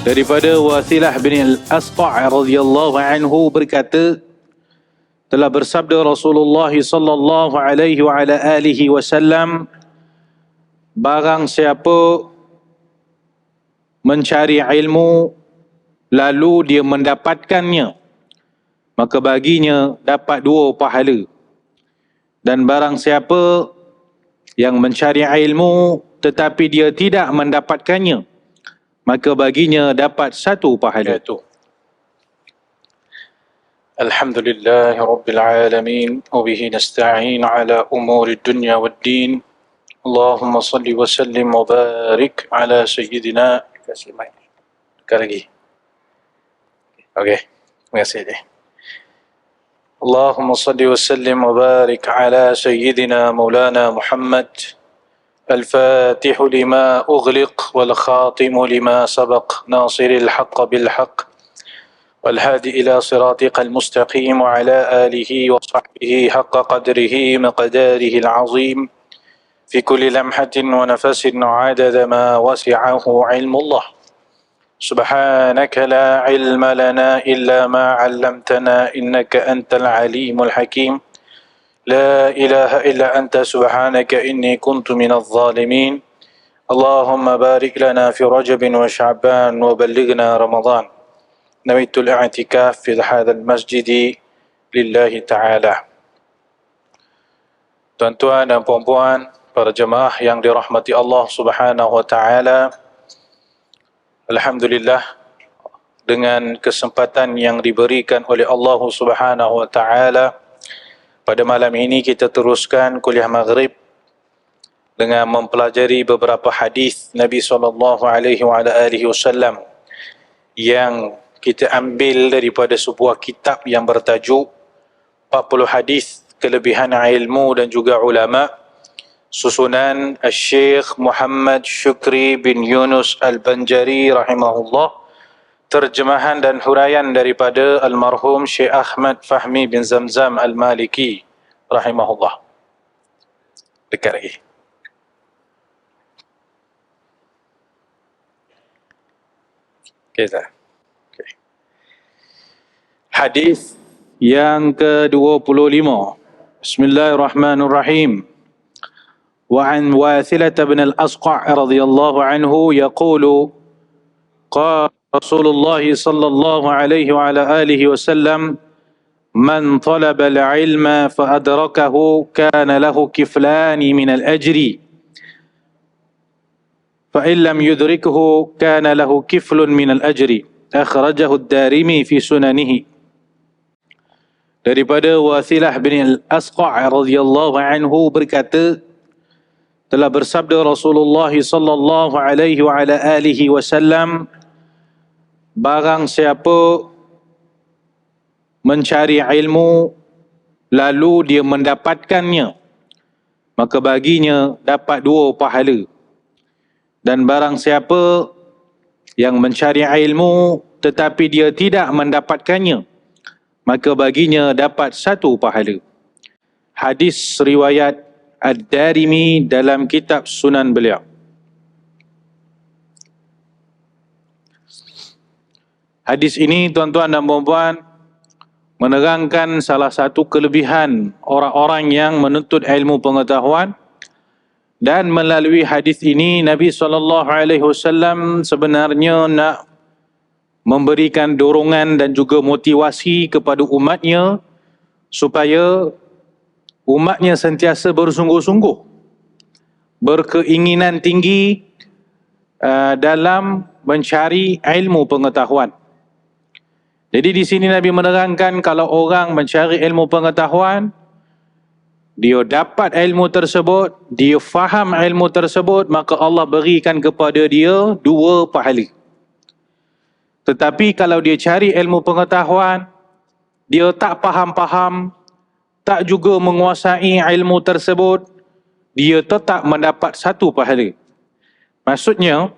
Daripada Wasilah bin Al-Asqa' radhiyallahu anhu berkata, telah bersabda Rasulullah sallallahu alaihi wa ala alihi wasallam, barang siapa mencari ilmu lalu dia mendapatkannya, maka baginya dapat 2 pahala. Dan barang siapa yang mencari ilmu tetapi dia tidak mendapatkannya, maka baginya dapat 1 pahala. Alhamdulillahi Rabbil Alamin, wa bihi nasta'in ala umuri dunya wad din. Allahumma salli wa sallim wa barik ala Sayyidina. Kasih mic. Sekali lagi. Okey, terima kasih. Allahumma salli wa sallim wa barik ala Sayyidina Maulana Muhammad, الفاتح لما أغلق والخاتم لما سبق ناصر الحق بالحق والهادي إلى صراطك المستقيم وعلى آله وصحبه حق قدره مقداره العظيم في كل لمحة ونفس عدد ما وسعه علم الله. سبحانك لا علم لنا إلا ما علمتنا إنك أنت العليم الحكيم. لا إله إلا أنت سبحانك إني كنت من الظالمين. اللهم بارك لنا في رجب وشعبان وبلغنا رمضان. نويت الاعتكاف في هذا المسجد لله تعالى. Tuan-tuan dan puan-puan, para jemaah yang dirahmati Allah Subhanahu wa taala, alhamdulillah, dengan kesempatan yang diberikan oleh Allah Subhanahu wa taala, pada malam ini kita teruskan kuliah maghrib dengan mempelajari beberapa hadis Nabi SAW yang kita ambil daripada sebuah kitab yang bertajuk 40 hadis kelebihan ilmu dan juga ulama, susunan Syekh Muhammad Syukri bin Yunus Al-Banjari rahimahullah, terjemahan dan huraian daripada almarhum Syekh Ahmad Fahmi bin Zamzam Al-Maliki rahimahullah. Dekat lagi. Okay. Hadis yang ke-25. Bismillahirrahmanirrahim. Wa an Wasilah bin Al-Asqa' radhiyallahu anhu yaqulu qala Rasulullah sallallahu alaihi wa ala alihi wasallam, man talaba al-ilma fa adrakahu kana lahu kiflani min al-ajri fa in lam yudrikhu kana lahu kiflun min al-ajri. Akhrajahu ad-Darimi fi sunanihi. Daripada Wasilah bin Al-Asqa' radhiyallahu anhu berkata, telah bersabda Rasulullah sallallahu alaihi wa ala alihi wasallam, barang siapa mencari ilmu lalu dia mendapatkannya, maka baginya dapat 2 pahala. Dan barang siapa yang mencari ilmu tetapi dia tidak mendapatkannya, maka baginya dapat 1 pahala. Hadis riwayat Ad-Darimi dalam kitab Sunan beliau. Hadis ini, tuan-tuan dan puan-puan, menerangkan salah satu kelebihan orang-orang yang menuntut ilmu pengetahuan. Dan melalui hadis ini Nabi SAW sebenarnya nak memberikan dorongan dan juga motivasi kepada umatnya supaya umatnya sentiasa bersungguh-sungguh, berkeinginan tinggi dalam mencari ilmu pengetahuan. Jadi di sini Nabi menerangkan kalau orang mencari ilmu pengetahuan, dia dapat ilmu tersebut, dia faham ilmu tersebut, maka Allah berikan kepada dia 2 pahala. Tetapi kalau dia cari ilmu pengetahuan, dia tak faham-faham, tak juga menguasai ilmu tersebut, dia tetap mendapat 1 pahala. Maksudnya,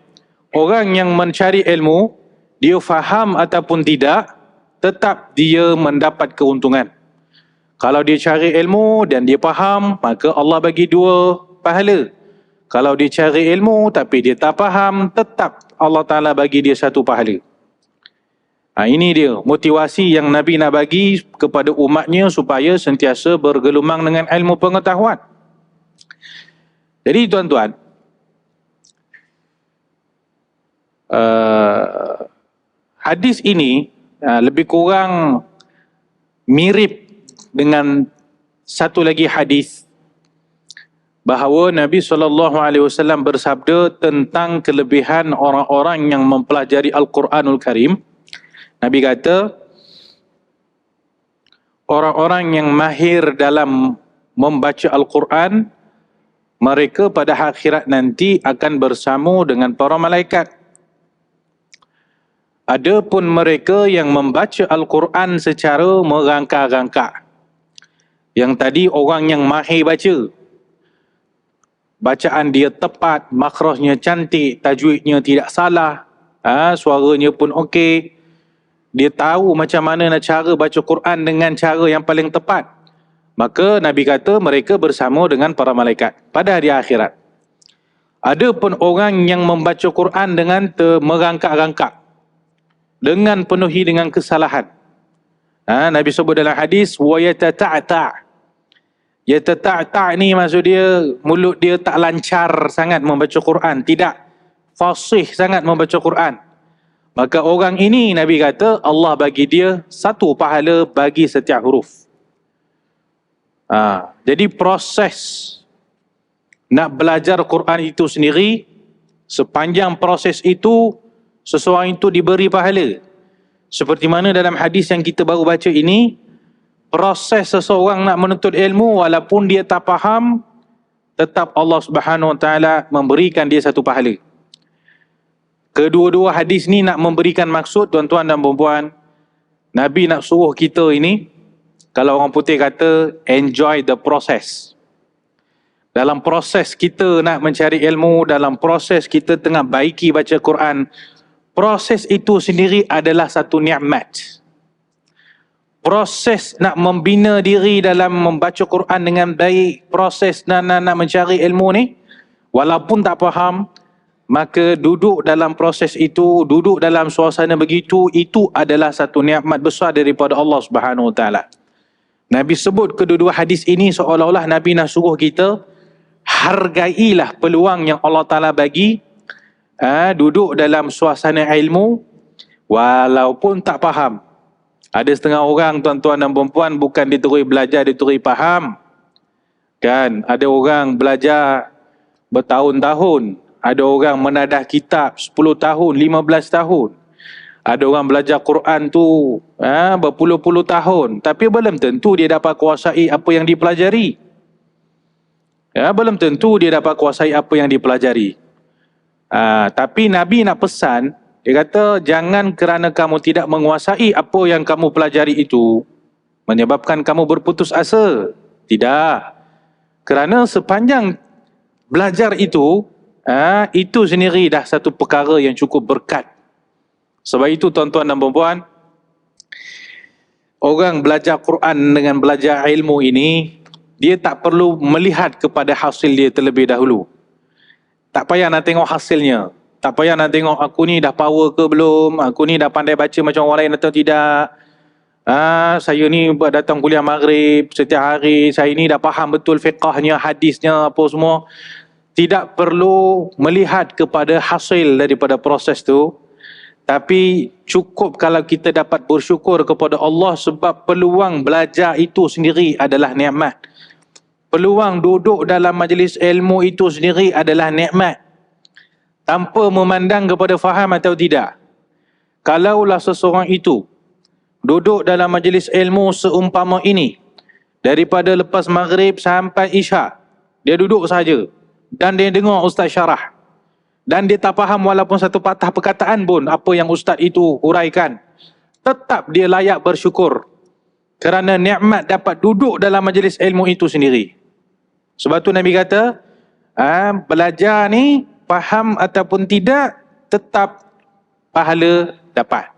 orang yang mencari ilmu, dia faham ataupun tidak, tetap dia mendapat keuntungan. Kalau dia cari ilmu dan dia faham, maka Allah bagi 2 pahala. Kalau dia cari ilmu tapi dia tak faham, tetap Allah Ta'ala bagi dia satu pahala. Ini dia motivasi yang Nabi nak bagi kepada umatnya supaya sentiasa bergelumang dengan ilmu pengetahuan. Jadi tuan-tuan, hadis ini lebih kurang mirip dengan satu lagi hadis bahawa Nabi SAW bersabda tentang kelebihan orang-orang yang mempelajari Al-Quranul Karim. Nabi kata, orang-orang yang mahir dalam membaca Al-Quran, mereka pada akhirat nanti akan bersama dengan para malaikat. Adapun mereka yang membaca Al-Quran secara merangka-rangka. Yang tadi orang yang mahir baca. Bacaan dia tepat, makhrajnya cantik, tajwidnya tidak salah, suaranya pun okey. Dia tahu macam mana nak cara baca Quran dengan cara yang paling tepat. Maka Nabi kata mereka bersama dengan para malaikat pada hari akhirat. Ada pun orang yang membaca Quran dengan merangkak-rangkak, dengan penuhi dengan kesalahan. Nabi sebut dalam hadis, wa yatata'ta'. Yatata'ta' ni maksud dia mulut dia tak lancar sangat membaca Quran, tidak fasih sangat membaca Quran. Maka orang ini Nabi kata Allah bagi dia satu pahala bagi setiap huruf. Jadi proses nak belajar Quran itu sendiri, sepanjang proses itu seseorang itu diberi pahala. Seperti mana dalam hadis yang kita baru baca ini, proses seseorang nak menuntut ilmu walaupun dia tak faham, tetap Allah Subhanahu Wa Taala memberikan dia satu pahala. Kedua-dua hadis ni nak memberikan maksud, tuan-tuan dan puan-puan, Nabi nak suruh kita ini, kalau orang putih kata, enjoy the process. Dalam proses kita nak mencari ilmu, dalam proses kita tengah baiki baca Quran, proses itu sendiri adalah satu nikmat. Proses nak membina diri dalam membaca Quran dengan baik, proses nak mencari ilmu ni, walaupun tak faham, maka duduk dalam proses itu, duduk dalam suasana begitu, itu adalah satu nikmat besar daripada Allah Subhanahu Wa Taala. Nabi sebut kedua-dua hadis ini seolah-olah Nabi nak suruh kita, hargailah peluang yang Allah Ta'ala bagi, duduk dalam suasana ilmu walaupun tak faham. Ada setengah orang, tuan-tuan dan puan-puan, bukan diterus belajar, diterus faham. Kan, ada orang belajar bertahun-tahun, ada orang menadah kitab 10 tahun, 15 tahun. Ada orang belajar Quran tu berpuluh-puluh tahun, tapi belum tentu dia dapat kuasai apa yang dipelajari. Belum tentu dia dapat kuasai apa yang dipelajari. Tapi Nabi nak pesan, dia kata jangan kerana kamu tidak menguasai apa yang kamu pelajari itu menyebabkan kamu berputus asa. Tidak. Kerana sepanjang belajar itu sendiri dah satu perkara yang cukup berkat. Sebab itu tuan-tuan dan puan-puan, orang belajar Quran dengan belajar ilmu ini, dia tak perlu melihat kepada hasil dia terlebih dahulu. Tak payah nak tengok hasilnya. Tak payah nak tengok aku ni dah power ke belum, aku ni dah pandai baca macam orang lain atau tidak. Saya ni datang kuliah maghrib setiap hari, saya ni dah faham betul fiqahnya, hadisnya, apa semua. Tidak perlu melihat kepada hasil daripada proses tu. Tapi cukup kalau kita dapat bersyukur kepada Allah sebab peluang belajar itu sendiri adalah nikmat. Peluang duduk dalam majlis ilmu itu sendiri adalah nikmat. Tanpa memandang kepada faham atau tidak. Kalaulah seseorang itu duduk dalam majlis ilmu seumpama ini, daripada lepas maghrib sampai isyak, dia duduk saja dan dia dengar ustaz syarah. Dan dia tak faham walaupun satu patah perkataan pun apa yang ustaz itu huraikan, tetap dia layak bersyukur kerana nikmat dapat duduk dalam majlis ilmu itu sendiri. Sebab tu Nabi kata, belajar ni faham ataupun tidak, tetap pahala dapat.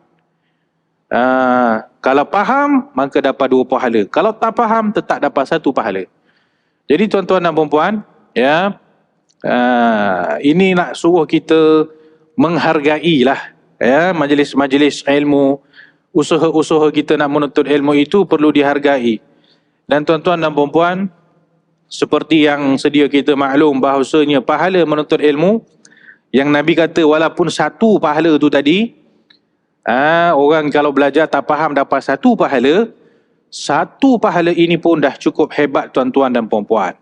Kalau faham, maka dapat 2 pahala. Kalau tak faham, tetap dapat 1 pahala. Jadi tuan-tuan dan puan-puan, Ini nak suruh kita menghargailah ya, majlis-majlis ilmu, usaha-usaha kita nak menuntut ilmu itu perlu dihargai. Dan tuan-tuan dan puan-puan, seperti yang sedia kita maklum bahawasanya pahala menuntut ilmu yang Nabi kata walaupun satu pahala tu tadi, orang kalau belajar tak faham dapat satu pahala ini pun dah cukup hebat tuan-tuan dan puan-puan.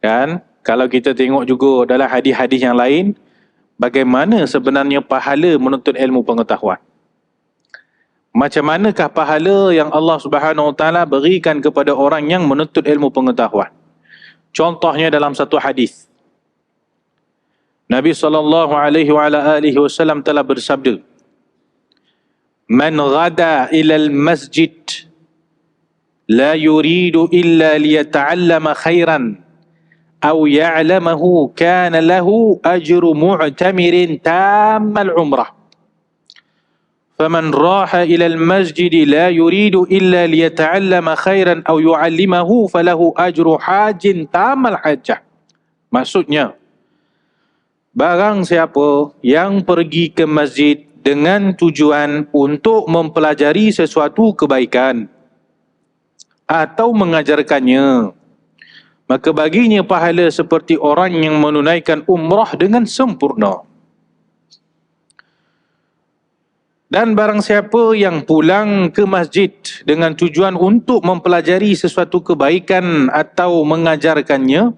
Kan? Kalau kita tengok juga dalam hadis-hadis yang lain, bagaimana sebenarnya pahala menuntut ilmu pengetahuan. Macam manakah pahala yang Allah Subhanahu Wa Taala berikan kepada orang yang menuntut ilmu pengetahuan. Contohnya dalam satu hadis. Nabi SAW telah bersabda, Man ghada ilal masjid la yuridu illa liyata'allama khairan أو يعلمه كان له أجر معتمر تام العمرة فمن راح إلى المسجد لا يريد إلا ليتعلم خيرا أو يعلمه فله أجر حاج تام الحجة. Maksudnya, barang siapa yang pergi ke masjid dengan tujuan untuk mempelajari sesuatu kebaikan atau mengajarkannya, maka baginya pahala seperti orang yang menunaikan umrah dengan sempurna. Dan barang siapa yang pulang ke masjid dengan tujuan untuk mempelajari sesuatu kebaikan atau mengajarkannya,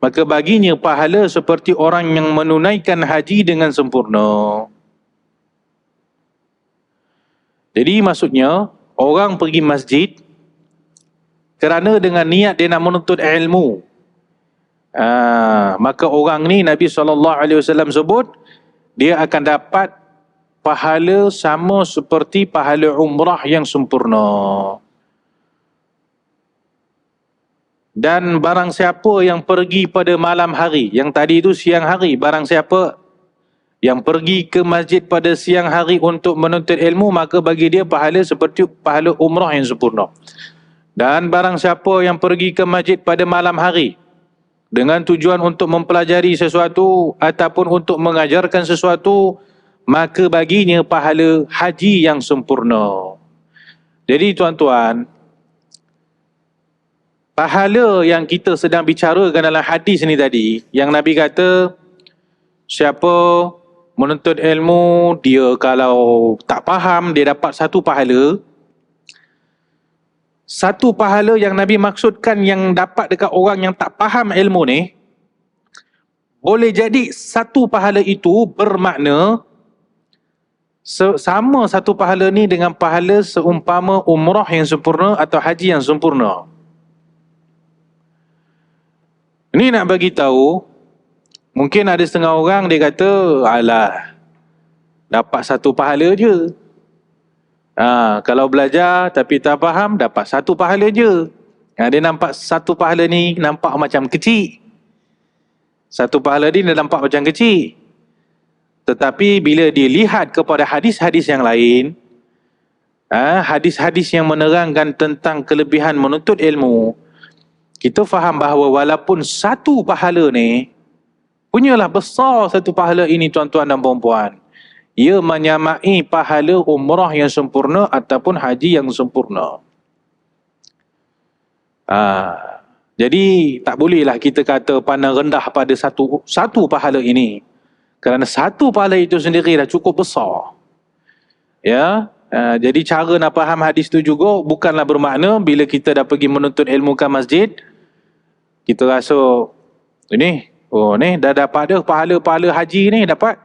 maka baginya pahala seperti orang yang menunaikan haji dengan sempurna. Jadi maksudnya, orang pergi masjid kerana dengan niat dia nak menuntut ilmu, maka orang ni Nabi SAW sebut dia akan dapat pahala sama seperti pahala umrah yang sempurna. Dan barang siapa yang pergi pada malam hari, yang tadi itu siang hari, barang siapa yang pergi ke masjid pada siang hari untuk menuntut ilmu, maka bagi dia pahala seperti pahala umrah yang sempurna. Dan barang siapa yang pergi ke masjid pada malam hari dengan tujuan untuk mempelajari sesuatu ataupun untuk mengajarkan sesuatu, maka baginya pahala haji yang sempurna. Jadi tuan-tuan, pahala yang kita sedang bicarakan dalam hadis ni tadi, yang Nabi kata, siapa menuntut ilmu, dia kalau tak faham, dia dapat satu pahala. Satu pahala yang Nabi maksudkan yang dapat dekat orang yang tak faham ilmu ni, boleh jadi satu pahala itu bermakna sama satu pahala ni dengan pahala seumpama umrah yang sempurna atau haji yang sempurna. Ini nak bagi tahu, mungkin ada setengah orang dia kata, alah, dapat satu pahala je. Kalau belajar tapi tak faham, dapat satu pahala je. Dia nampak satu pahala ni nampak macam kecil. Satu pahala ni dia nampak macam kecil. Tetapi bila dilihat kepada hadis-hadis yang lain, hadis-hadis yang menerangkan tentang kelebihan menuntut ilmu, kita faham bahawa walaupun satu pahala ni, punyalah besar satu pahala ini tuan-tuan dan puan-puan, ia menyamai pahala umrah yang sempurna ataupun haji yang sempurna. Jadi tak bolehlah kita kata pandang rendah pada satu pahala ini, kerana satu pahala itu sendiri dah cukup besar. Ya, jadi cara nak faham hadis tu juga bukanlah bermakna bila kita dah pergi menuntut ilmu ke masjid, kita rasa ni dah dapat dah pahala haji ni dapat.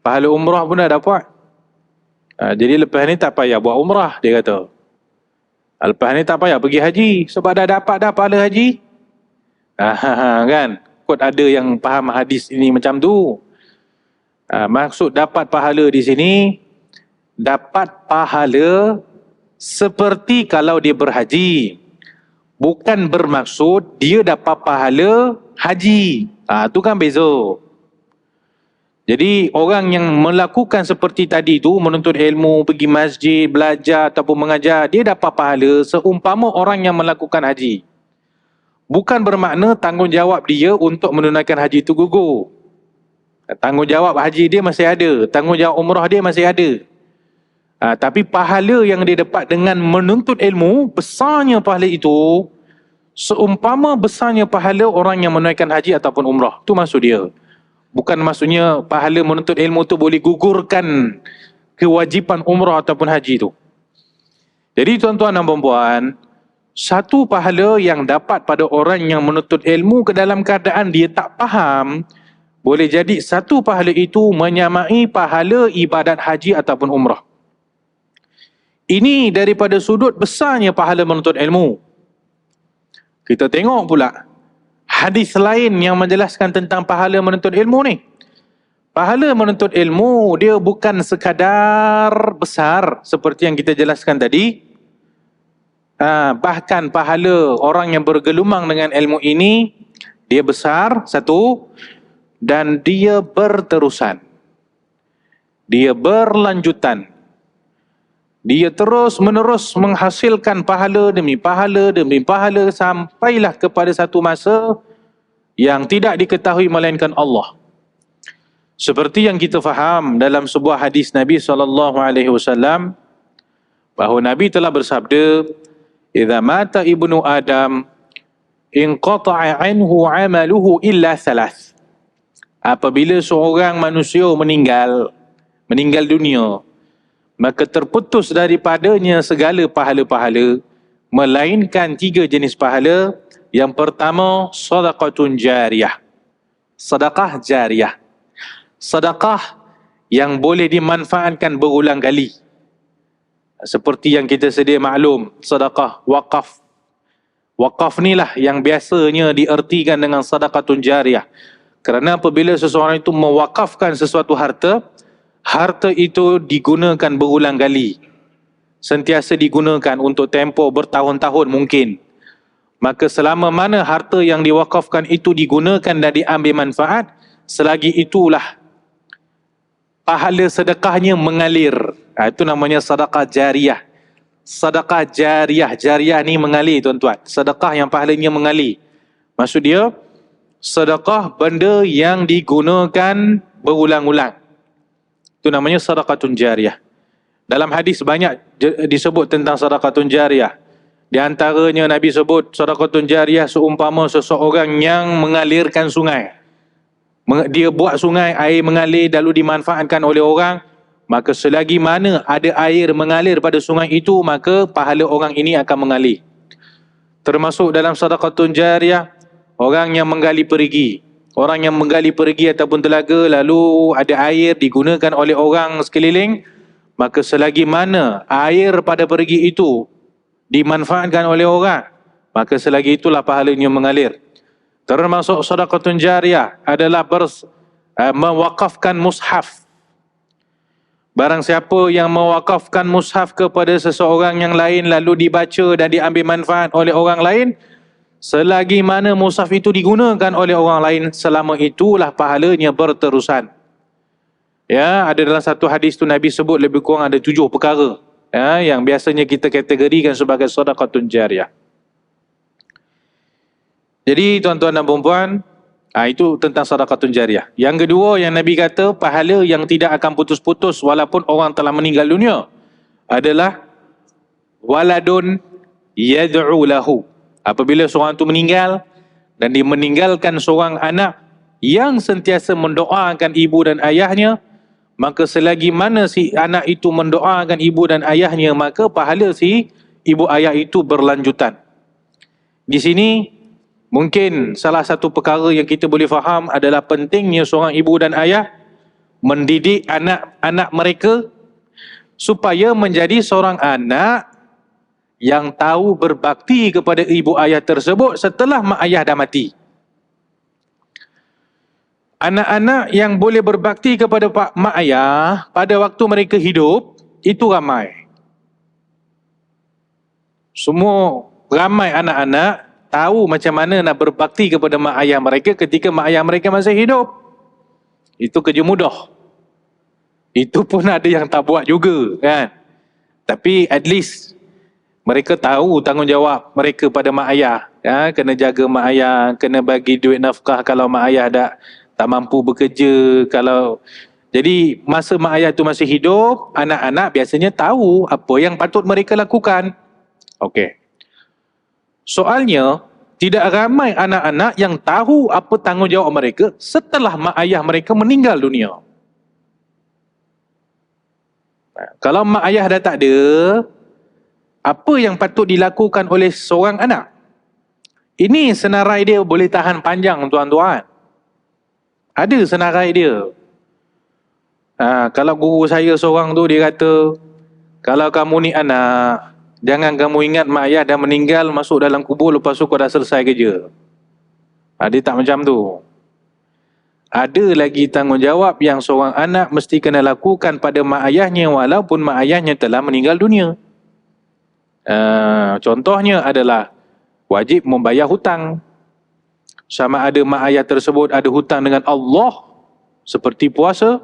Pahala umrah pun dah dapat. Jadi lepas ni tak payah buat umrah, dia kata. Lepas ni tak payah pergi haji, sebab dah dapat dah pahala haji. Kan? Kot ada yang faham hadis ini macam tu. Maksud dapat pahala di sini, dapat pahala seperti kalau dia berhaji. Bukan bermaksud dia dapat pahala haji. Tu kan beza. Jadi orang yang melakukan seperti tadi tu, menuntut ilmu, pergi masjid, belajar ataupun mengajar, dia dapat pahala seumpama orang yang melakukan haji. bukan bermakna tanggungjawab dia untuk menunaikan haji itu gugur. Tanggungjawab haji dia masih ada, tanggungjawab umrah dia masih ada. Tapi pahala yang dia dapat dengan menuntut ilmu, besarnya pahala itu seumpama besarnya pahala orang yang menunaikan haji ataupun umrah. Itu maksud dia. Bukan maksudnya pahala menuntut ilmu tu boleh gugurkan kewajipan umrah ataupun haji itu. Jadi tuan-tuan dan puan-puan, satu pahala yang dapat pada orang yang menuntut ilmu ke dalam keadaan dia tak faham, boleh jadi satu pahala itu menyamai pahala ibadat haji ataupun umrah. Ini daripada sudut besarnya pahala menuntut ilmu. Kita tengok pula hadis lain yang menjelaskan tentang pahala menuntut ilmu ni. Pahala menuntut ilmu dia bukan sekadar besar seperti yang kita jelaskan tadi. Bahkan pahala orang yang bergelumang dengan ilmu ini dia besar, satu, dan dia berterusan. Dia berlanjutan. Dia terus menerus menghasilkan pahala demi pahala demi pahala sampailah kepada satu masa yang tidak diketahui melainkan Allah. Seperti yang kita faham dalam sebuah hadis Nabi SAW, bahawa Nabi telah bersabda, "Idza mata ibnu Adam, inqata'a anhu 'amaluhu illa thalath." Apabila seorang manusia meninggal dunia, maka terputus daripadanya segala pahala-pahala, melainkan 3 jenis pahala. Yang pertama, sadaqatun jariyah. Sedekah jariyah. Sedekah yang boleh dimanfaatkan berulang kali. Seperti yang kita sedia maklum, sedekah wakaf. Wakaf ni lah yang biasanya diertikan dengan sedekatun jariyah. Kerana apabila seseorang itu mewakafkan sesuatu harta, harta itu digunakan berulang kali. Sentiasa digunakan untuk tempoh bertahun-tahun mungkin. Maka selama mana harta yang diwakafkan itu digunakan dan diambil manfaat, selagi itulah pahala sedekahnya mengalir. Itu namanya sedekah jariyah. Sedekah jariyah. Jariyah ni mengalir tuan-tuan. Sedekah yang pahalanya mengalir. Maksud dia, sedekah benda yang digunakan berulang-ulang. Itu namanya sedekatun jariyah. Dalam hadis banyak disebut tentang sedekatun jariyah. Di antaranya Nabi sebut sedekatun jariyah seumpama seseorang yang mengalirkan sungai. Dia buat sungai, air mengalir lalu dimanfaatkan oleh orang, maka selagi mana ada air mengalir pada sungai itu, maka pahala orang ini akan mengalir. Termasuk dalam sedekatun jariyah, orang yang menggali perigi. Orang yang menggali perigi ataupun telaga, lalu ada air digunakan oleh orang sekeliling, maka selagi mana air pada perigi itu dimanfaatkan oleh orang, maka selagi itulah pahalanya mengalir. Termasuk sedekatun jariyah adalah mewakafkan mushaf. Barang siapa yang mewakafkan mushaf kepada seseorang yang lain lalu dibaca dan diambil manfaat oleh orang lain, selagi mana mushaf itu digunakan oleh orang lain, selama itulah pahalanya berterusan. Ya, ada dalam satu hadis tu Nabi sebut lebih kurang ada 7 perkara yang biasanya kita kategorikan sebagai sedekatun jariyah. Jadi tuan-tuan dan puan-puan, itu tentang sedekatun jariyah. Yang kedua yang Nabi kata pahala yang tidak akan putus-putus walaupun orang telah meninggal dunia adalah waladun yad'u lahu. Apabila seorang itu meninggal dan dia meninggalkan seorang anak yang sentiasa mendoakan ibu dan ayahnya, maka selagi mana si anak itu mendoakan ibu dan ayahnya, maka pahala si ibu ayah itu berlanjutan. Di sini mungkin salah satu perkara yang kita boleh faham adalah pentingnya seorang ibu dan ayah mendidik anak-anak mereka supaya menjadi seorang anak yang tahu berbakti kepada ibu ayah tersebut setelah mak ayah dah mati. Anak-anak yang boleh berbakti kepada mak ayah pada waktu mereka hidup, itu ramai. Semua ramai anak-anak tahu macam mana nak berbakti kepada mak ayah mereka ketika mak ayah mereka masih hidup. Itu kerja mudah. Itu pun ada yang tak buat juga, kan? Tapi at least Mereka tahu tanggungjawab mereka pada mak ayah. Ya, kena jaga mak ayah, kena bagi duit nafkah kalau mak ayah tak mampu bekerja. Jadi masa mak ayah tu masih hidup, anak-anak biasanya tahu apa yang patut mereka lakukan. Okey. Soalnya, tidak ramai anak-anak yang tahu apa tanggungjawab mereka setelah mak ayah mereka meninggal dunia. Kalau mak ayah dah tak ada, apa yang patut dilakukan oleh seorang anak? Ini senarai dia boleh tahan panjang, tuan-tuan. Ada senarai dia. Kalau guru saya seorang tu, dia kata, kalau kamu ni anak, jangan kamu ingat mak ayah dah meninggal, masuk dalam kubur, lepas tu kau dah selesai kerja. Dia tak macam tu. Ada lagi tanggungjawab yang seorang anak mesti kena lakukan pada mak ayahnya walaupun mak ayahnya telah meninggal dunia. Contohnya adalah wajib membayar hutang. Sama ada mak ayah tersebut ada hutang dengan Allah seperti puasa,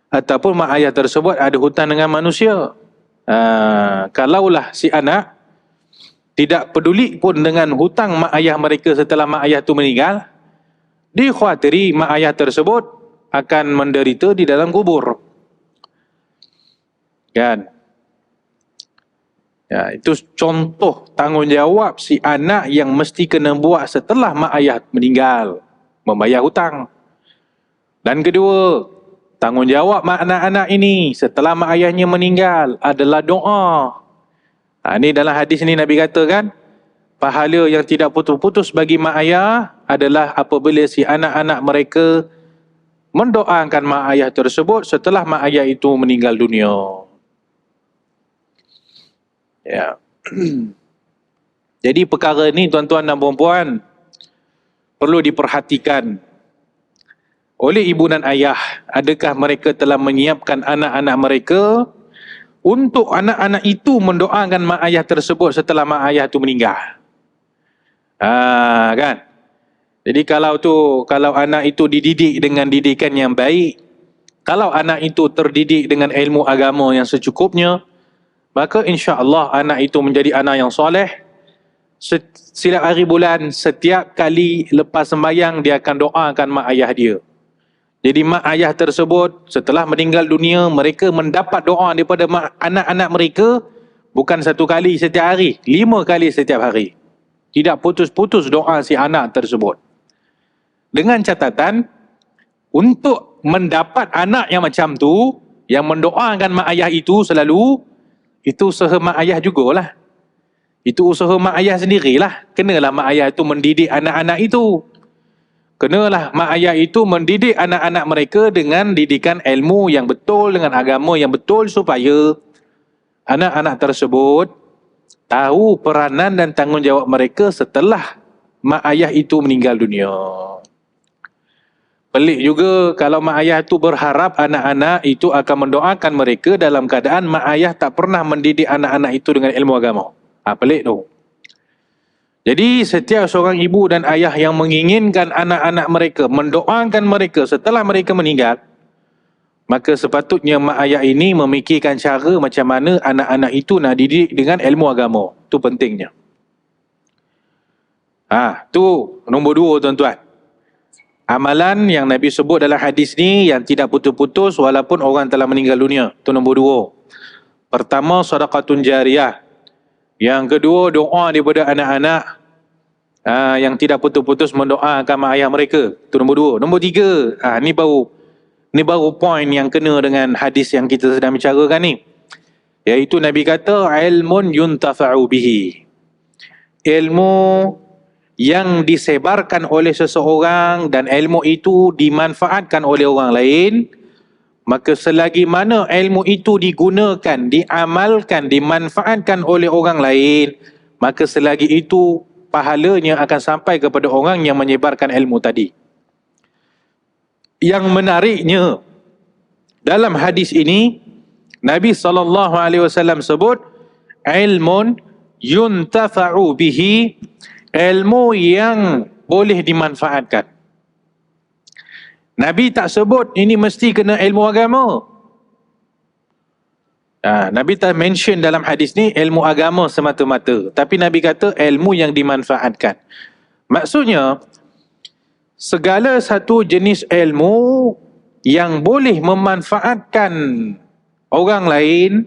ataupun mak ayah tersebut ada hutang dengan manusia. Kalaulah si anak tidak peduli pun dengan hutang mak ayah mereka setelah mak ayah itu meninggal, dikhawatiri mak ayah tersebut akan menderita di dalam kubur. Kan? Ya, itu contoh tanggungjawab si anak yang mesti kena buat setelah mak ayah meninggal, membayar hutang. Dan kedua, tanggungjawab mak anak-anak ini setelah mak ayahnya meninggal adalah doa. Ini dalam hadis ni Nabi kata kan, pahala yang tidak putus-putus bagi mak ayah adalah apabila si anak-anak mereka mendoakan mak ayah tersebut setelah mak ayah itu meninggal dunia. Ya. Jadi perkara ni tuan-tuan dan puan-puan perlu diperhatikan oleh ibu dan ayah. Adakah mereka telah menyiapkan anak-anak mereka untuk anak-anak itu mendoakan mak ayah tersebut setelah mak ayah itu meninggal? Kan? Jadi kalau anak itu dididik dengan didikan yang baik, kalau anak itu terdidik dengan ilmu agama yang secukupnya, maka insya-Allah anak itu menjadi anak yang soleh. Setiap hari bulan, setiap kali lepas sembahyang, dia akan doakan mak ayah dia. Jadi mak ayah tersebut setelah meninggal dunia, mereka mendapat doa daripada anak-anak mereka bukan satu kali setiap hari, 5 kali setiap hari. Tidak putus-putus doa si anak tersebut. Dengan catatan, untuk mendapat anak yang macam tu, yang mendoakan mak ayah itu selalu, itu usaha mak ayah jugalah. Itu usaha mak ayah sendirilah. Kenalah mak ayah itu mendidik anak-anak itu. Kenalah mak ayah itu mendidik anak-anak mereka dengan didikan ilmu yang betul, dengan agama yang betul, supaya anak-anak tersebut tahu peranan dan tanggungjawab mereka setelah mak ayah itu meninggal dunia. Pelik juga kalau mak ayah itu berharap anak-anak itu akan mendoakan mereka dalam keadaan mak ayah tak pernah mendidik anak-anak itu dengan ilmu agama. Pelik tu. Jadi setiap seorang ibu dan ayah yang menginginkan anak-anak mereka, mendoakan mereka setelah mereka meninggal, maka sepatutnya mak ayah ini memikirkan cara macam mana anak-anak itu nak dididik dengan ilmu agama. Itu pentingnya. Tu nombor 2 tuan-tuan. Amalan yang Nabi sebut dalam hadis ni yang tidak putus-putus walaupun orang telah meninggal dunia. Itu nombor 2. Pertama, sedekatun jariyah. Yang kedua, doa daripada anak-anak yang tidak putus-putus mendoakan mak ayah mereka. Itu nombor 2. Nombor 3, ni baru poin yang kena dengan hadis yang kita sedang bicarakan ni. Iaitu Nabi kata, ilmun yuntafa'u bihi. Ilmu yang disebarkan oleh seseorang dan ilmu itu dimanfaatkan oleh orang lain, maka selagi mana ilmu itu digunakan, diamalkan, dimanfaatkan oleh orang lain, maka selagi itu pahalanya akan sampai kepada orang yang menyebarkan ilmu tadi. Yang menariknya, dalam hadis ini Nabi SAW sebut ilmun yuntafa'u bihi, ilmu yang boleh dimanfaatkan. Nabi tak sebut ini mesti kena ilmu agama. Nabi tak mention dalam hadis ni ilmu agama semata-mata, tapi Nabi kata ilmu yang dimanfaatkan. Maksudnya segala satu jenis ilmu yang boleh memanfaatkan orang lain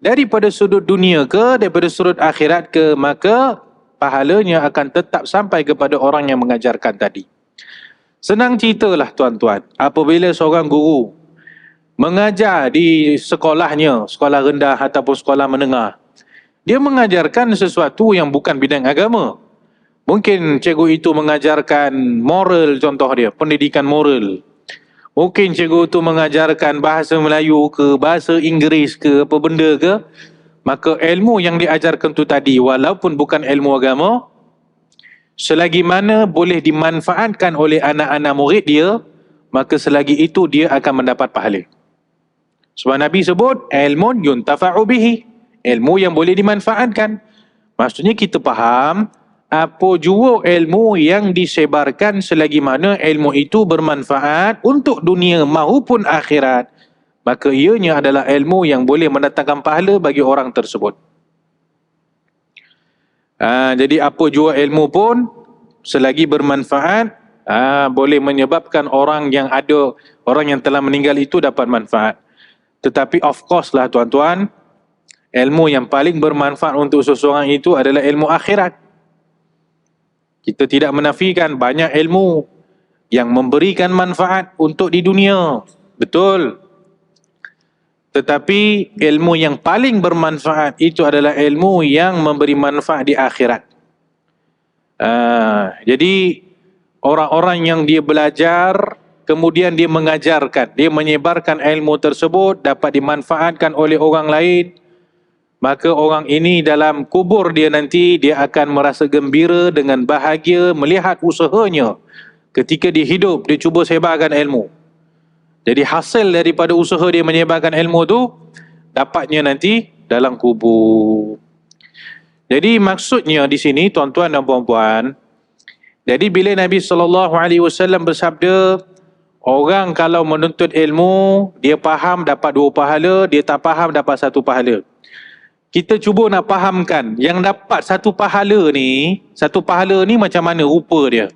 daripada sudut dunia ke, daripada sudut akhirat ke, maka pahalanya akan tetap sampai kepada orang yang mengajarkan tadi. Senang ceritalah tuan-tuan, apabila seorang guru mengajar di sekolahnya, sekolah rendah ataupun sekolah menengah, dia mengajarkan sesuatu yang bukan bidang agama. Mungkin cikgu itu mengajarkan moral, contoh dia, pendidikan moral. Mungkin cikgu itu mengajarkan bahasa Melayu ke, bahasa Inggeris ke, apa benda ke. Maka ilmu yang diajarkan tu tadi, walaupun bukan ilmu agama, selagi mana boleh dimanfaatkan oleh anak-anak murid dia, maka selagi itu dia akan mendapat pahala. Sebab Nabi sebut ilmun yuntafa'u bihi, ilmu yang boleh dimanfaatkan. Maksudnya kita faham apa jua ilmu yang disebarkan selagi mana ilmu itu bermanfaat untuk dunia maupun akhirat, maka ianya adalah ilmu yang boleh mendatangkan pahala bagi orang tersebut. Jadi apa jua ilmu pun selagi bermanfaat, boleh menyebabkan orang yang telah meninggal itu dapat manfaat. Tetapi of course lah tuan-tuan, ilmu yang paling bermanfaat untuk seseorang itu adalah ilmu akhirat. Kita tidak menafikan banyak ilmu yang memberikan manfaat untuk di dunia. Betul. Tetapi ilmu yang paling bermanfaat itu adalah ilmu yang memberi manfaat di akhirat. Jadi orang-orang yang dia belajar, kemudian dia mengajarkan, dia menyebarkan ilmu tersebut, dapat dimanfaatkan oleh orang lain, maka orang ini dalam kubur dia nanti, dia akan merasa gembira dengan bahagia melihat usahanya. Ketika dia hidup, dia cuba sebarkan ilmu. Jadi hasil daripada usaha dia menyebarkan ilmu tu, dapatnya nanti dalam kubur. Jadi maksudnya di sini tuan-tuan dan puan-puan, jadi bila Nabi SAW bersabda, orang kalau menuntut ilmu, dia faham dapat 2 pahala, dia tak faham dapat 1 pahala. Kita cuba nak fahamkan, yang dapat 1 pahala ni macam mana rupa dia.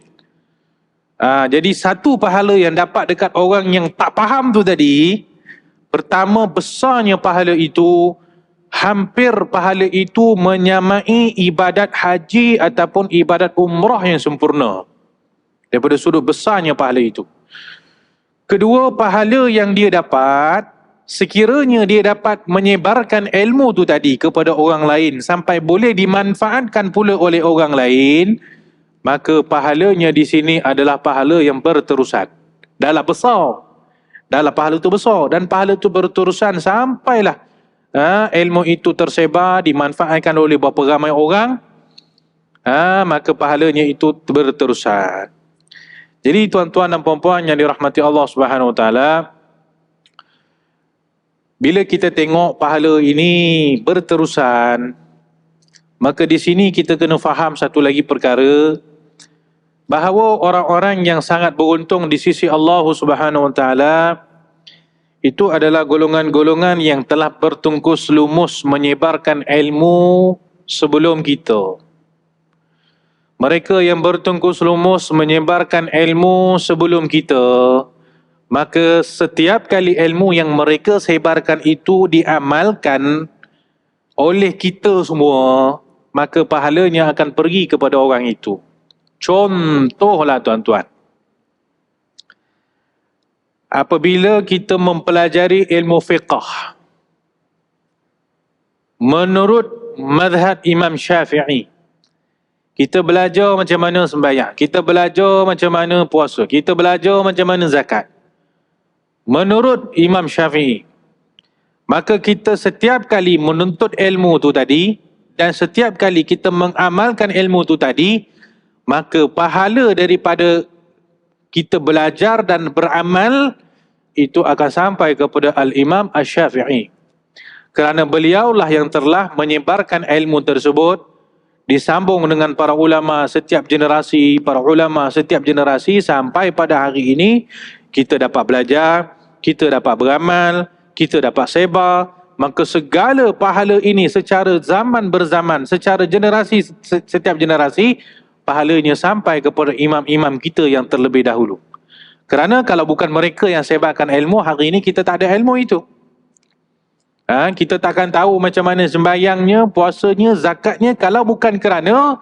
Jadi 1 pahala yang dapat dekat orang yang tak faham tu tadi, pertama besarnya pahala itu, hampir pahala itu menyamai ibadat haji ataupun ibadat umrah yang sempurna. Daripada sudut besarnya pahala itu. Kedua, pahala yang dia dapat, sekiranya dia dapat menyebarkan ilmu tu tadi kepada orang lain sampai boleh dimanfaatkan pula oleh orang lain, maka pahalanya di sini adalah pahala yang berterusan. Dalam besar. Dalam pahala itu besar. Dan pahala itu berterusan sampailah ilmu itu tersebar, dimanfaatkan oleh berapa ramai orang, maka pahalanya itu berterusan. Jadi tuan-tuan dan puan-puan yang dirahmati Allah Subhanahu Wa Taala, bila kita tengok pahala ini berterusan, maka di sini kita kena faham satu lagi perkara, bahawa orang-orang yang sangat beruntung di sisi Allah Subhanahu Wa Taala itu adalah golongan-golongan yang telah bertungkus lumus menyebarkan ilmu sebelum kita. Mereka yang bertungkus lumus menyebarkan ilmu sebelum kita, maka setiap kali ilmu yang mereka sebarkan itu diamalkan oleh kita semua, maka pahalanya akan pergi kepada orang itu. Contohlah tuan-tuan, apabila kita mempelajari ilmu fiqh menurut mazhab Imam Syafi'i, kita belajar macam mana sembahyang, kita belajar macam mana puasa, kita belajar macam mana zakat menurut Imam Syafi'i, maka kita setiap kali menuntut ilmu tu tadi dan setiap kali kita mengamalkan ilmu tu tadi, maka pahala daripada kita belajar dan beramal itu akan sampai kepada Al-Imam Asy-Syafi'i. Kerana beliaulah yang telah menyebarkan ilmu tersebut, disambung dengan para ulama setiap generasi, sampai pada hari ini kita dapat belajar, kita dapat beramal, kita dapat sebar, maka segala pahala ini secara zaman berzaman, secara generasi, setiap generasi, pahalanya sampai kepada imam-imam kita yang terlebih dahulu. Kerana kalau bukan mereka yang sebarkan ilmu, hari ini kita tak ada ilmu itu. Kita takkan tahu macam mana sembahyangnya, puasanya, zakatnya, kalau bukan kerana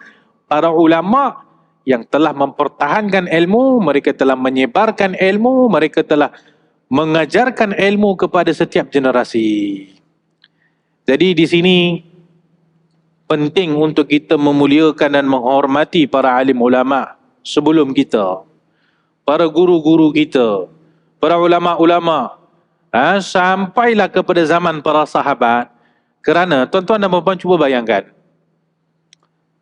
para ulama yang telah mempertahankan ilmu, mereka telah menyebarkan ilmu, mereka telah mengajarkan ilmu kepada setiap generasi. Jadi di sini penting untuk kita memuliakan dan menghormati para alim ulama sebelum kita, para guru-guru kita, para ulama-ulama, sampailah kepada zaman para sahabat. Kerana tuan-tuan dan puan-puan cuba bayangkan,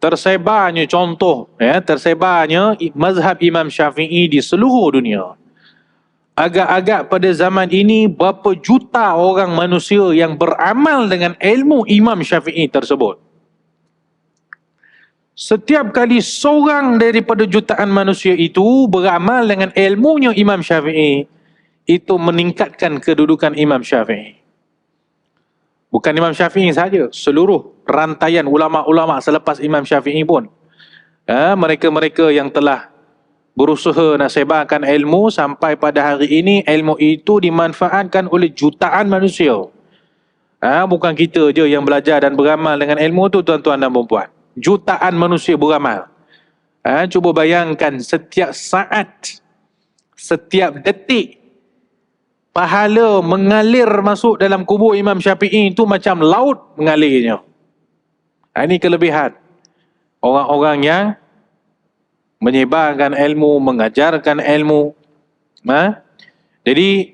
tersebarnya contoh, tersebarnya mazhab Imam Syafi'i di seluruh dunia. Agak-agak pada zaman ini berapa juta orang manusia yang beramal dengan ilmu Imam Syafi'i tersebut. Setiap kali seorang daripada jutaan manusia itu beramal dengan ilmunya Imam Syafi'i, itu meningkatkan kedudukan Imam Syafi'i. Bukan Imam Syafi'i saja, seluruh rantaian ulama-ulama selepas Imam Syafi'i pun, mereka-mereka yang telah berusaha nak sebarkan ilmu sampai pada hari ini, ilmu itu dimanfaatkan oleh jutaan manusia. Bukan kita je yang belajar dan beramal dengan ilmu tu, tuan-tuan dan puan-puan. Jutaan manusia beramal. Cuba bayangkan setiap saat, setiap detik, pahala mengalir masuk dalam kubur Imam Syafi'i itu macam laut mengalirnya. Ini kelebihan orang-orang yang menyebarkan ilmu, mengajarkan ilmu. Jadi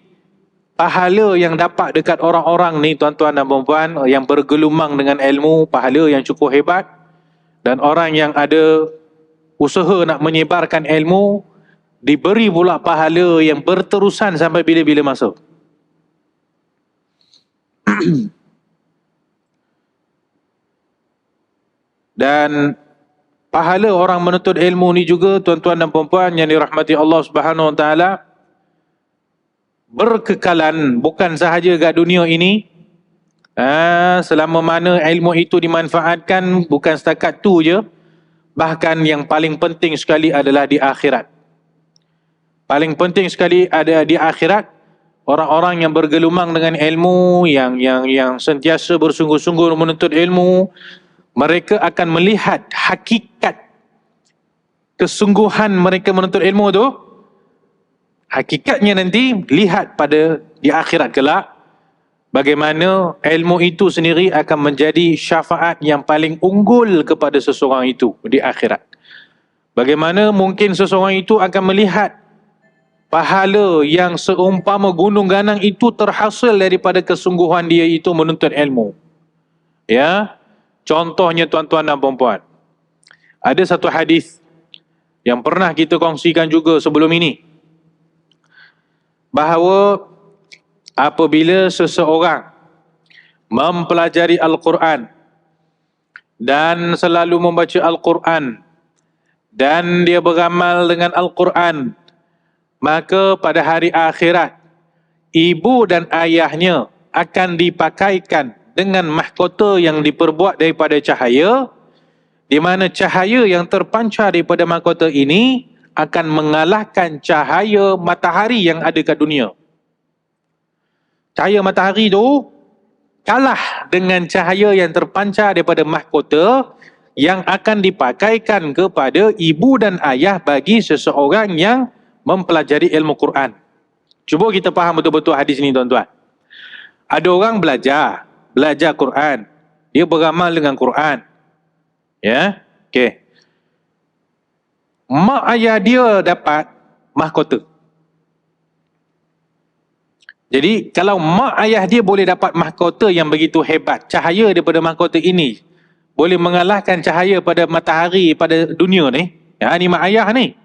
pahala yang dapat dekat orang-orang ni, tuan-tuan dan puan-puan, yang bergelumang dengan ilmu, pahala yang cukup hebat. Dan orang yang ada usaha nak menyebarkan ilmu, diberi pula pahala yang berterusan sampai bila-bila masa. Dan pahala orang menuntut ilmu ni juga, tuan-tuan dan puan-puan yang dirahmati Allah Subhanahu Wa Taala, berkekalan, bukan sahaja kat dunia ini. Selama mana ilmu itu dimanfaatkan, bukan setakat tu je, bahkan yang paling penting sekali adalah di akhirat. Paling penting sekali ada di akhirat. Orang-orang yang bergelumang dengan ilmu, yang sentiasa bersungguh-sungguh menuntut ilmu, mereka akan melihat hakikat kesungguhan mereka menuntut ilmu tu. Hakikatnya nanti lihat pada di akhirat kelak, bagaimana ilmu itu sendiri akan menjadi syafaat yang paling unggul kepada seseorang itu di akhirat. Bagaimana mungkin seseorang itu akan melihat pahala yang seumpama gunung ganang itu terhasil daripada kesungguhan dia itu menuntut ilmu. Contohnya tuan-tuan dan puan-puan, ada satu hadis yang pernah kita kongsikan juga sebelum ini, bahawa apabila seseorang mempelajari Al-Quran dan selalu membaca Al-Quran dan dia beramal dengan Al-Quran, maka pada hari akhirat ibu dan ayahnya akan dipakaikan dengan mahkota yang diperbuat daripada cahaya, di mana cahaya yang terpancar daripada mahkota ini akan mengalahkan cahaya matahari yang ada kat dunia. Cahaya matahari tu kalah dengan cahaya yang terpancar daripada mahkota yang akan dipakaikan kepada ibu dan ayah bagi seseorang yang mempelajari ilmu Quran. Cuba kita faham betul-betul hadis ini, tuan-tuan. Ada orang belajar Quran, dia beramal dengan Quran. Mak ayah dia dapat mahkota. Jadi kalau mak ayah dia boleh dapat mahkota yang begitu hebat, cahaya daripada mahkota ini boleh mengalahkan cahaya pada matahari pada dunia ni, ni mak ayah ni.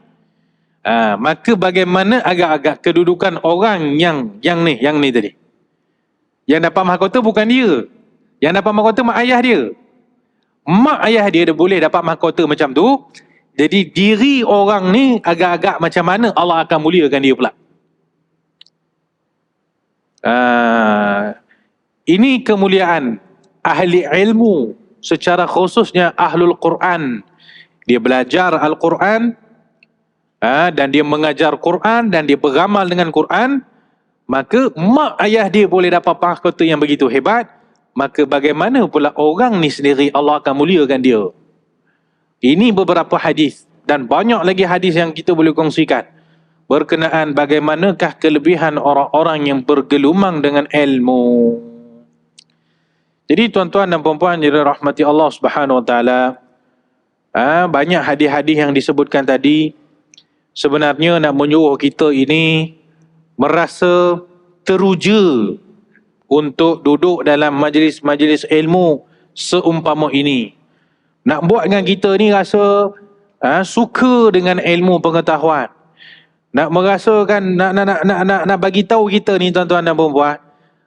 Maka bagaimana agak-agak kedudukan orang yang ni tadi. Yang dapat mahkota bukan dia. Yang dapat mahkota mak ayah dia. Mak ayah dia boleh dapat mahkota macam tu. Jadi diri orang ni agak-agak macam mana Allah akan muliakan dia pula. Ini kemuliaan ahli ilmu, secara khususnya ahlul Quran. Dia belajar Al-Quran, dan dia mengajar Quran, dan dia beramal dengan Quran, maka mak ayah dia boleh dapat mahkota yang begitu hebat, maka bagaimana pula orang ni sendiri Allah akan muliakan dia. Ini beberapa hadis, dan banyak lagi hadis yang kita boleh kongsikan berkenaan bagaimanakah kelebihan orang-orang yang bergelumang dengan ilmu. Jadi tuan-tuan dan puan-puan yang dirahmati Allah Subhanahu Wa Taala, banyak hadis-hadis yang disebutkan tadi sebenarnya nak menyuruh kita ini merasa teruja untuk duduk dalam majlis-majlis ilmu seumpama ini. Nak buat dengan kita ni rasa suka dengan ilmu pengetahuan. Nak merasakan, nak bagi tahu kita ni tuan-tuan dan puan-puan,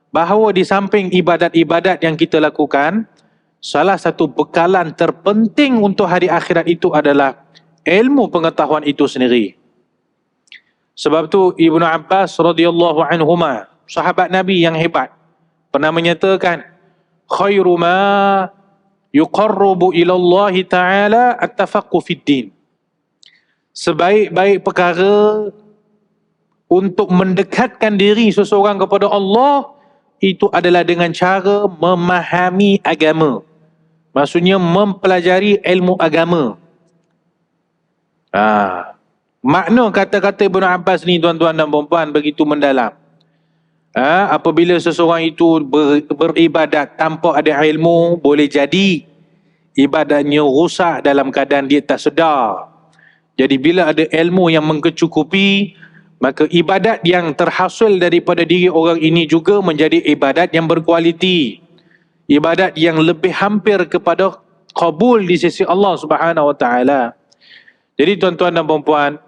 bahawa di samping ibadat-ibadat yang kita lakukan, salah satu bekalan terpenting untuk hari akhirat itu adalah ilmu pengetahuan itu sendiri. Sebab tu Ibnu Abbas radhiyallahu anhuma, sahabat Nabi yang hebat, pernah menyatakan, khairu ma yuqarrabu ila Allah Ta'ala at-tafaqquh fid din. Sebaik-baik perkara untuk mendekatkan diri seseorang kepada Allah itu adalah dengan cara memahami agama. Maksudnya mempelajari ilmu agama. Makna kata-kata Ibnu Abbas ni tuan-tuan dan puan-puan begitu mendalam. Apabila seseorang itu beribadat tanpa ada ilmu, boleh jadi ibadatnya rosak dalam keadaan dia tak sedar. Jadi bila ada ilmu yang mencukupi, maka ibadat yang terhasil daripada diri orang ini juga menjadi ibadat yang berkualiti. Ibadat yang lebih hampir kepada qabul di sisi Allah Subhanahu Wa Taala. Jadi tuan-tuan dan puan-puan,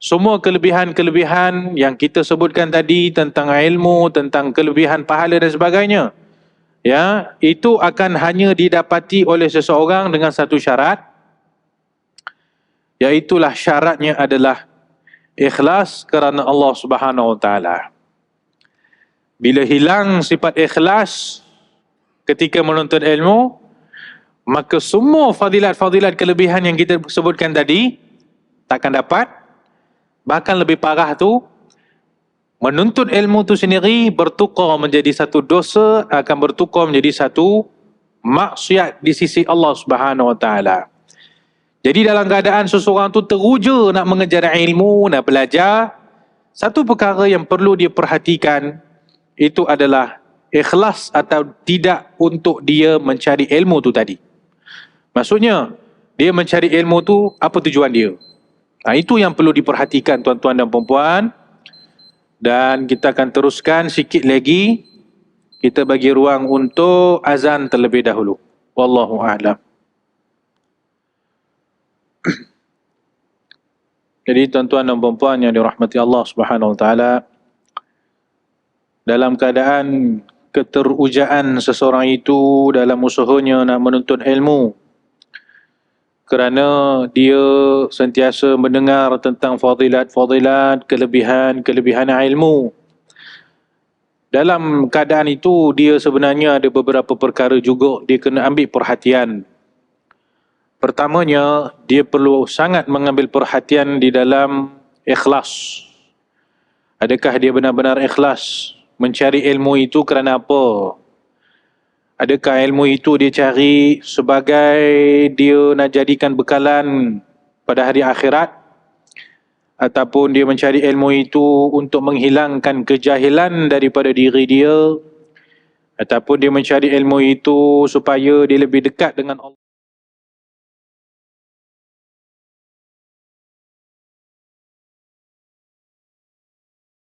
semua kelebihan-kelebihan yang kita sebutkan tadi tentang ilmu, tentang kelebihan pahala dan sebagainya, ya, itu akan hanya didapati oleh seseorang dengan satu syarat, iaitulah syaratnya adalah ikhlas kerana Allah Subhanahu Wa Taala. Bila hilang sifat ikhlas ketika menuntut ilmu, maka semua fadilat-fadilat kelebihan yang kita sebutkan tadi takkan dapat. Bahkan lebih parah tu, menuntut ilmu tu sendiri bertukar menjadi satu dosa, akan bertukar menjadi satu maksiat di sisi Allah Subhanahu Wa Taala. Jadi dalam keadaan seseorang tu teruja nak mengejar ilmu, nak belajar, satu perkara yang perlu dia perhatikan itu adalah ikhlas atau tidak untuk dia mencari ilmu tu tadi. Maksudnya, dia mencari ilmu tu, apa tujuan dia? Itu yang perlu diperhatikan tuan-tuan dan puan-puan. Dan kita akan teruskan sikit lagi. Kita bagi ruang untuk azan terlebih dahulu. Wallahu a'lam. Jadi tuan-tuan dan puan-puan yang dirahmati Allah Subhanahu Wa Taala, dalam keadaan keterujaan seseorang itu dalam usahanya nak menuntut ilmu, kerana dia sentiasa mendengar tentang fadilat-fadilat, kelebihan-kelebihan ilmu. Dalam keadaan itu, dia sebenarnya ada beberapa perkara juga dia kena ambil perhatian. Pertamanya, dia perlu sangat mengambil perhatian di dalam ikhlas. Adakah dia benar-benar ikhlas mencari ilmu itu kerana apa? Adakah ilmu itu dia cari sebagai dia nak jadikan bekalan pada hari akhirat? Ataupun dia mencari ilmu itu untuk menghilangkan kejahilan daripada diri dia? Ataupun dia mencari ilmu itu supaya dia lebih dekat dengan Allah?